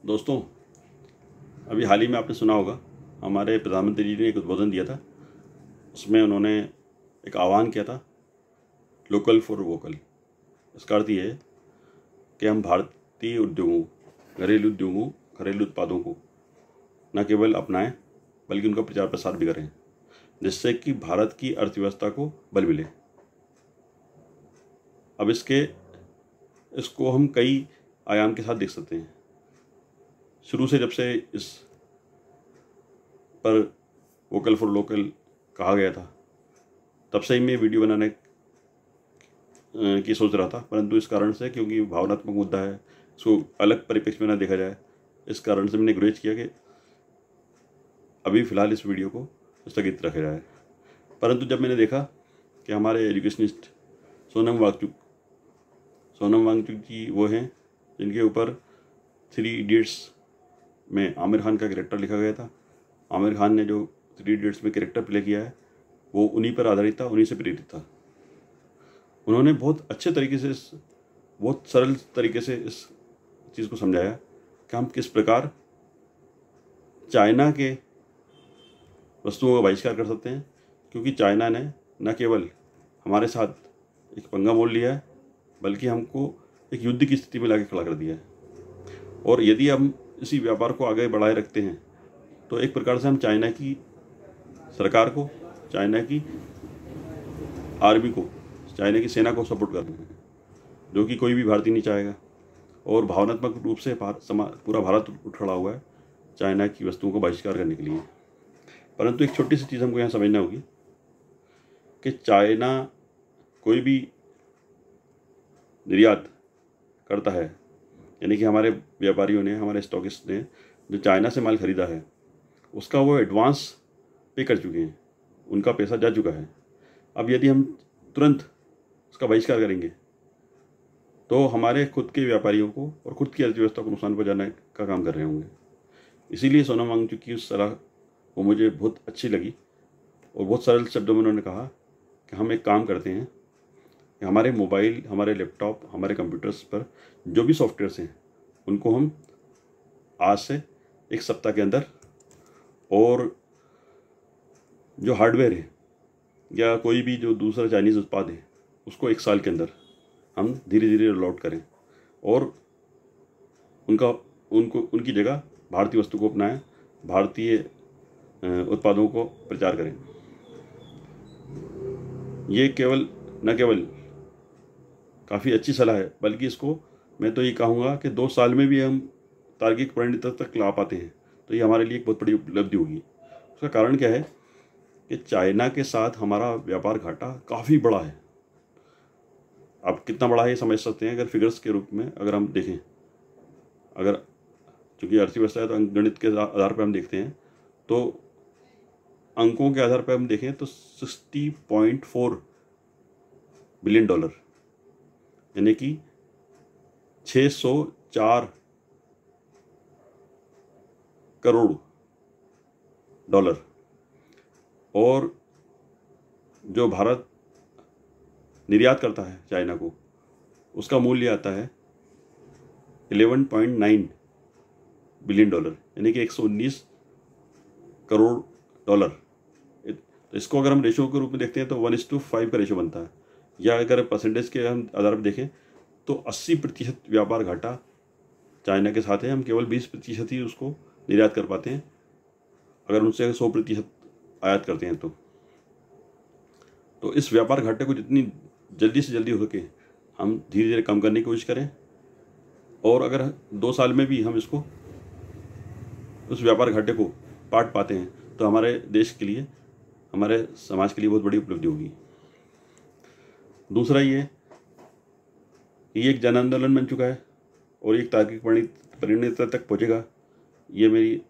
दोस्तों, अभी हाल ही में आपने सुना होगा हमारे प्रधानमंत्री जी ने एक उद्बोधन दिया था। उसमें उन्होंने एक आह्वान किया था, लोकल फॉर वोकल। इसका अर्थ ये है कि हम भारतीय उद्योगों, घरेलू उत्पादों को न केवल अपनाएं बल्कि उनका प्रचार प्रसार भी करें, जिससे कि भारत की अर्थव्यवस्था को बल मिले। अब इसको हम कई आयाम के साथ देख सकते हैं। शुरू से जब से इस पर वोकल फॉर लोकल कहा गया था, तब से ही मैं वीडियो बनाने की सोच रहा था, परंतु इस कारण से, क्योंकि भावनात्मक मुद्दा है, इसको अलग परिप्रेक्ष्य में न देखा जाए, इस कारण से मैंने गुरेज किया कि अभी फ़िलहाल इस वीडियो को स्थगित रखा जाए। परंतु जब मैंने देखा कि हमारे एजुकेशनिस्ट सोनम वांगचुक जी वो हैं जिनके ऊपर 3 इडियट्स में आमिर खान का कैरेक्टर लिखा गया था। आमिर खान ने जो 3 इडियट्स में कैरेक्टर प्ले किया है वो उन्हीं पर आधारित था, उन्हीं से प्रेरित था। उन्होंने बहुत अच्छे तरीके से, बहुत सरल तरीके से इस चीज़ को समझाया कि हम किस प्रकार चाइना के वस्तुओं का बहिष्कार कर सकते हैं, क्योंकि चाइना ने न केवल हमारे साथ एक पंगा मोल लिया है बल्कि हमको एक युद्ध की स्थिति में लाके खड़ा कर दिया है। और यदि हम इसी व्यापार को आगे बढ़ाए रखते हैं तो एक प्रकार से हम चाइना की सरकार को, चाइना की आर्मी को, चाइना की सेना को सपोर्ट कर रहे हैं, जो कि कोई भी भारतीय नहीं चाहेगा। और भावनात्मक रूप से पूरा भारत उठ खड़ा हुआ है चाइना की वस्तुओं को बहिष्कार करने के लिए। परंतु एक छोटी सी चीज़ हमको यहाँ समझना होगी कि चाइना कोई भी निर्यात करता है, यानी कि हमारे व्यापारियों ने, हमारे स्टॉकिस्ट ने जो चाइना से माल खरीदा है उसका वो एडवांस पे कर चुके हैं, उनका पैसा जा चुका है। अब यदि हम तुरंत उसका बहिष्कार करेंगे तो हमारे खुद के व्यापारियों को और खुद की अर्थव्यवस्था को नुकसान पहुंचाने का काम कर रहे होंगे। इसीलिए सोनम वांगचुक की उस सलाह वो मुझे बहुत अच्छी लगी और बहुत सरल शब्दों में उन्होंने कहा कि हम एक काम करते हैं कि हमारे मोबाइल, हमारे लैपटॉप, हमारे कंप्यूटर्स पर जो भी सॉफ्टवेयर्स हैं उनको हम आज से 1 सप्ताह के अंदर, और जो हार्डवेयर है या कोई भी जो दूसरा चाइनीज़ उत्पाद है उसको 1 साल के अंदर हम धीरे धीरे रोल आउट करें और उनकी जगह भारतीय वस्तु को अपनाएं, भारतीय उत्पादों को प्रचार करें। ये न केवल काफ़ी अच्छी सलाह है, बल्कि इसको मैं तो ये कहूँगा कि 2 साल में भी हम तार्किक परिणति तक ला पाते हैं तो ये हमारे लिए एक बहुत बड़ी उपलब्धि होगी। उसका कारण क्या है कि चाइना के साथ हमारा व्यापार घाटा काफ़ी बड़ा है। अब कितना बड़ा है ये समझ सकते हैं अगर फिगर्स के रूप में अगर हम देखें। अगर चूँकि अर्थव्यवस्था है तो अंकगणित के आधार पर हम देखते हैं, तो अंकों के आधार पर हम देखें तो $60.4 बिलियन, यानी कि 604 करोड़ डॉलर। और जो भारत निर्यात करता है चाइना को, उसका मूल्य आता है $11.9 बिलियन, यानी कि 119 करोड़ डॉलर। तो इसको अगर हम रेशो के रूप में देखते हैं तो 1:5 का रेशो बनता है, या अगर परसेंटेज के हम आधार पर देखें तो 80% व्यापार घाटा चाइना के साथ है। हम केवल 20% ही उसको निर्यात कर पाते हैं, अगर उनसे 100% आयात करते हैं तो इस व्यापार घाटे को जितनी जल्दी से जल्दी हो सके हम धीरे धीरे कम करने की कोशिश करें। और अगर 2 साल में भी हम इसको, उस व्यापार घाटे को पाट पाते हैं तो हमारे देश के लिए, हमारे समाज के लिए बहुत बड़ी उपलब्धि होगी। दूसरा ये कि ये एक जन आंदोलन बन चुका है और एक तार्किक परिणति तक पहुँचेगा, ये मेरी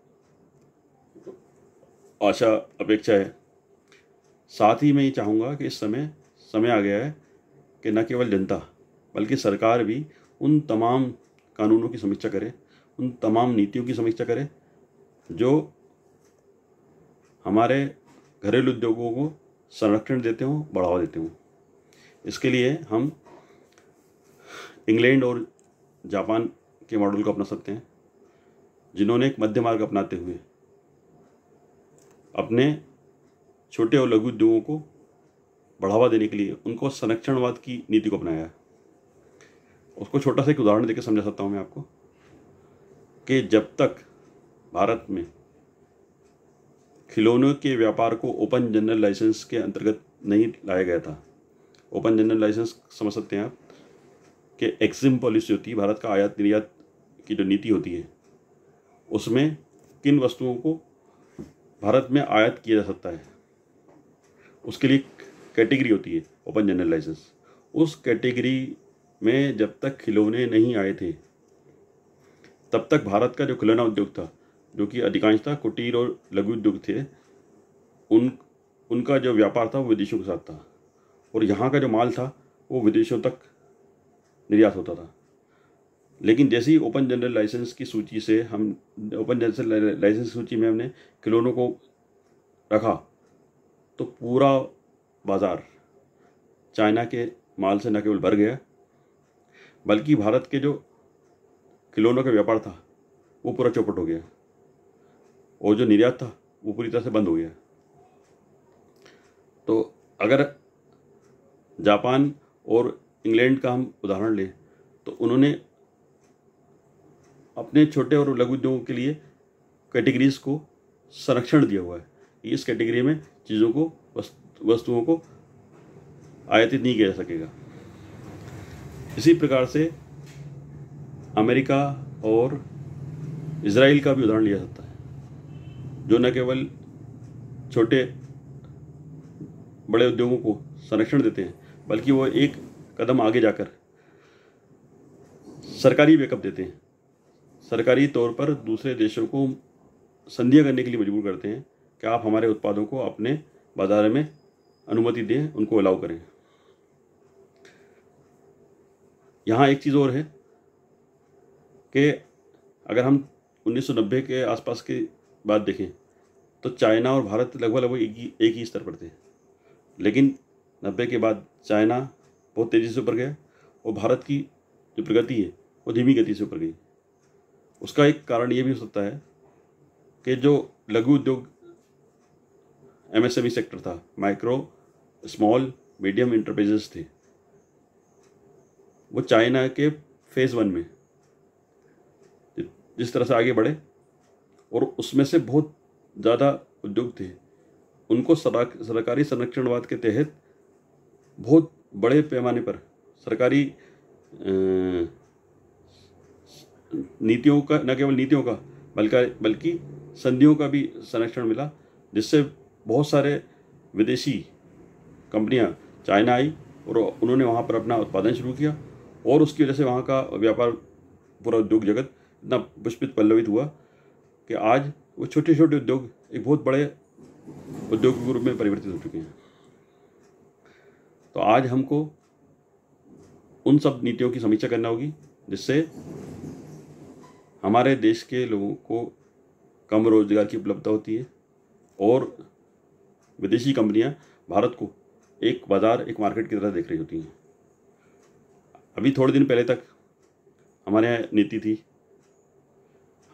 आशा अपेक्षा है। साथ ही मैं ये चाहूँगा कि इस समय आ गया है कि न केवल जनता बल्कि सरकार भी उन तमाम कानूनों की समीक्षा करे, उन तमाम नीतियों की समीक्षा करे जो हमारे घरेलू उद्योगों को संरक्षण देते हों, बढ़ावा देते हों। इसके लिए हम इंग्लैंड और जापान के मॉडल को अपना सकते हैं, जिन्होंने एक मध्य मार्ग अपनाते हुए अपने छोटे और लघु उद्योगों को बढ़ावा देने के लिए उनको संरक्षणवाद की नीति को अपनाया है। उसको छोटा सा एक उदाहरण देकर समझा सकता हूँ मैं आपको कि जब तक भारत में खिलौनों के व्यापार को ओपन जनरल लाइसेंस के अंतर्गत नहीं लाया गया था। ओपन जनरल लाइसेंस समझ सकते हैं आप कि एक्जिम पॉलिसी होती है, भारत का आयात निर्यात की जो नीति होती है, उसमें किन वस्तुओं को भारत में आयात किया जा सकता है, उसके लिए कैटेगरी होती है ओपन जनरल लाइसेंस। उस कैटेगरी में जब तक खिलौने नहीं आए थे तब तक भारत का जो खिलौना उद्योग था, जो कि अधिकांशतः कुटीर और लघु उद्योग थे, उनका जो व्यापार था वो विदेशों के साथ था और यहाँ का जो माल था वो विदेशों तक निर्यात होता था। लेकिन जैसे ही ओपन जनरल लाइसेंस की सूची से हम ओपन जनरल लाइसेंस सूची में हमने खिलौनों को रखा तो पूरा बाज़ार चाइना के माल से न केवल भर गया बल्कि भारत के जो खिलौनों का व्यापार था वो पूरा चौपट हो गया और जो निर्यात था वो पूरी तरह से बंद हो गया। तो अगर जापान और इंग्लैंड का हम उदाहरण लें तो उन्होंने अपने छोटे और लघु उद्योगों के लिए कैटेगरीज को संरक्षण दिया हुआ है। इस कैटेगरी में चीज़ों को वस्तुओं को आयातित नहीं किया जा सकेगा। इसी प्रकार से अमेरिका और इजराइल का भी उदाहरण लिया जाता है, जो न केवल छोटे बड़े उद्योगों को संरक्षण देते हैं बल्कि वो एक कदम आगे जाकर सरकारी बैकअप देते हैं, सरकारी तौर पर दूसरे देशों को संधियां करने के लिए मजबूर करते हैं कि आप हमारे उत्पादों को अपने बाजार में अनुमति दें, उनको अलाउ करें। यहाँ एक चीज़ और है कि अगर हम 1990 के आसपास की बात देखें तो चाइना और भारत लगभग एक ही स्तर पर थे, लेकिन 90 के बाद चाइना बहुत तेज़ी से ऊपर गया और भारत की जो प्रगति है वो धीमी गति से ऊपर गई। उसका एक कारण ये भी हो सकता है कि जो लघु उद्योग MSME सेक्टर था, माइक्रो स्मॉल मीडियम इंटरप्राइजेस थे, वो चाइना के फेज़ 1 में जिस तरह से आगे बढ़े और उसमें से बहुत ज़्यादा उद्योग थे, उनको सरकारी संरक्षणवाद के तहत बहुत बड़े पैमाने पर सरकारी नीतियों का, न केवल नीतियों का बल्कि संधियों का भी संरक्षण मिला, जिससे बहुत सारे विदेशी कंपनियां चाइना आई और उन्होंने वहां पर अपना उत्पादन शुरू किया और उसकी वजह से वहां का व्यापार, पूरा उद्योग जगत इतना पुष्पित पल्लवित हुआ कि आज वो छोटे छोटे उद्योग एक बहुत बड़े उद्योग के रूप में परिवर्तित हो चुके हैं। तो आज हमको उन सब नीतियों की समीक्षा करना होगी जिससे हमारे देश के लोगों को कम रोजगार की उपलब्धता होती है और विदेशी कंपनियां भारत को एक बाज़ार, एक मार्केट की तरह देख रही होती हैं। अभी थोड़े दिन पहले तक हमारे यहाँ नीति थी,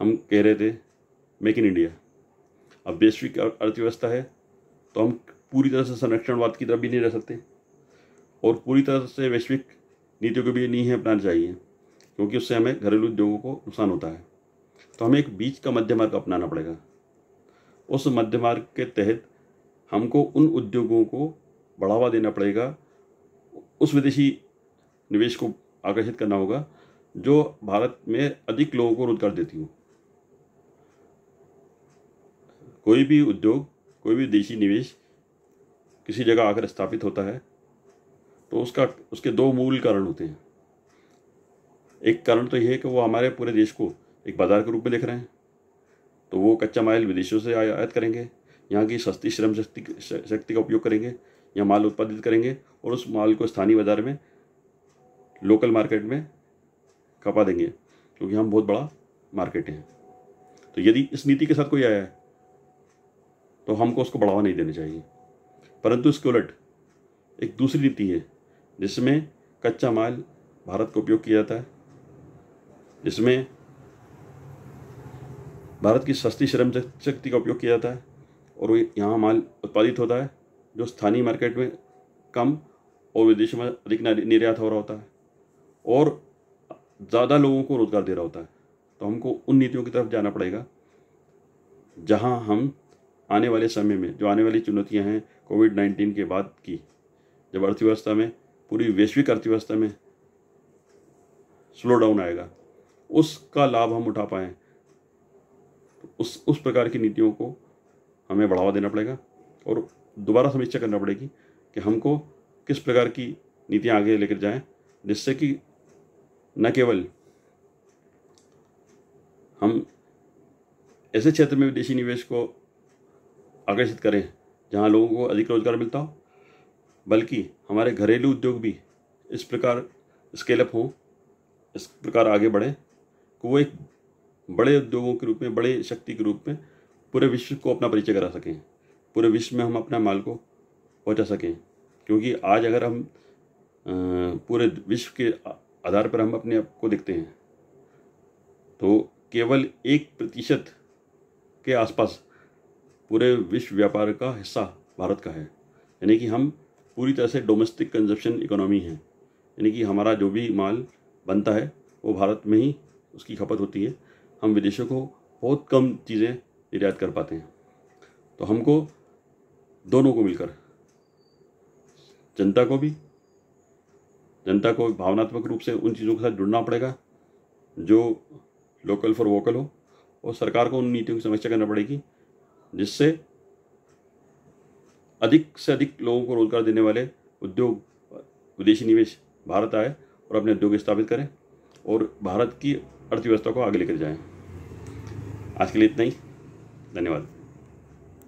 हम कह रहे थे मेक इन इंडिया। अब वैश्विक अर्थव्यवस्था है तो हम पूरी तरह से संरक्षणवाद की तरफ भी नहीं रह सकते और पूरी तरह से वैश्विक नीतियों को भी नहीं अपनाना चाहिए, क्योंकि उससे हमें घरेलू उद्योगों को नुकसान होता है। तो हमें एक बीच का मध्य मार्ग अपनाना पड़ेगा। उस मध्य मार्ग के तहत हमको उन उद्योगों को बढ़ावा देना पड़ेगा, उस विदेशी निवेश को आकर्षित करना होगा जो भारत में अधिक लोगों को रोजगार देती हो। कोई भी उद्योग, कोई भी विदेशी निवेश किसी जगह आकर स्थापित होता है तो उसके दो मूल कारण होते हैं। एक कारण तो यह है कि वो हमारे पूरे देश को एक बाजार के रूप में देख रहे हैं, तो वो कच्चा माल विदेशों से आयात करेंगे, यहाँ की सस्ती श्रम शक्ति का उपयोग करेंगे, यहाँ माल उत्पादित करेंगे और उस माल को स्थानीय बाजार में, लोकल मार्केट में खपा देंगे, क्योंकि हम बहुत बड़ा मार्केट है। तो यदि इस नीति के साथ कोई आया है तो हमको उसको बढ़ावा नहीं देना चाहिए, परंतु इसके उलट एक दूसरी नीति है जिसमें कच्चा माल भारत को उपयोग किया जाता है, जिसमें भारत की सस्ती श्रम शक्ति का उपयोग किया जाता है और वो यहाँ माल उत्पादित होता है जो स्थानीय मार्केट में कम और विदेशों में अधिक निर्यात हो रहा होता है और ज़्यादा लोगों को रोज़गार दे रहा होता है। तो हमको उन नीतियों की तरफ जाना पड़ेगा जहाँ हम आने वाले समय में जो आने वाली चुनौतियाँ हैं कोविड-19 के बाद की, जब अर्थव्यवस्था में, पूरी वैश्विक अर्थव्यवस्था में स्लो डाउन आएगा, उसका लाभ हम उठा पाएँ। तो उस प्रकार की नीतियों को हमें बढ़ावा देना पड़ेगा और दोबारा समीक्षा करना पड़ेगी कि हमको किस प्रकार की नीतियाँ आगे लेकर जाएं, जिससे कि न केवल हम ऐसे क्षेत्र में विदेशी निवेश को आकर्षित करें जहां लोगों को अधिक रोजगार मिलता हो, बल्कि हमारे घरेलू उद्योग भी इस प्रकार स्केल अप हों, इस प्रकार आगे बढ़ें कि वो एक बड़े उद्योगों के रूप में, बड़े शक्ति के रूप में पूरे विश्व को अपना परिचय करा सकें, पूरे विश्व में हम अपना माल को पहुंचा सकें। क्योंकि आज अगर हम पूरे विश्व के आधार पर हम अपने आप को देखते हैं तो केवल 1% के आसपास पूरे विश्व व्यापार का हिस्सा भारत का है। यानी कि हम पूरी तरह से डोमेस्टिक कंजप्शन इकोनॉमी है, यानी कि हमारा जो भी माल बनता है वो भारत में ही उसकी खपत होती है। हम विदेशों को बहुत कम चीज़ें निर्यात कर पाते हैं। तो हमको दोनों को मिलकर, जनता को भावनात्मक रूप से उन चीज़ों के साथ जुड़ना पड़ेगा जो लोकल फॉर वोकल हो, और सरकार को उन नीतियों की समीक्षा करना पड़ेगी जिससे अधिक से अधिक लोगों को रोजगार देने वाले उद्योग, विदेशी निवेश भारत आए और अपने उद्योग स्थापित करें और भारत की अर्थव्यवस्था को आगे लेकर जाएं। आज के लिए इतना ही। धन्यवाद।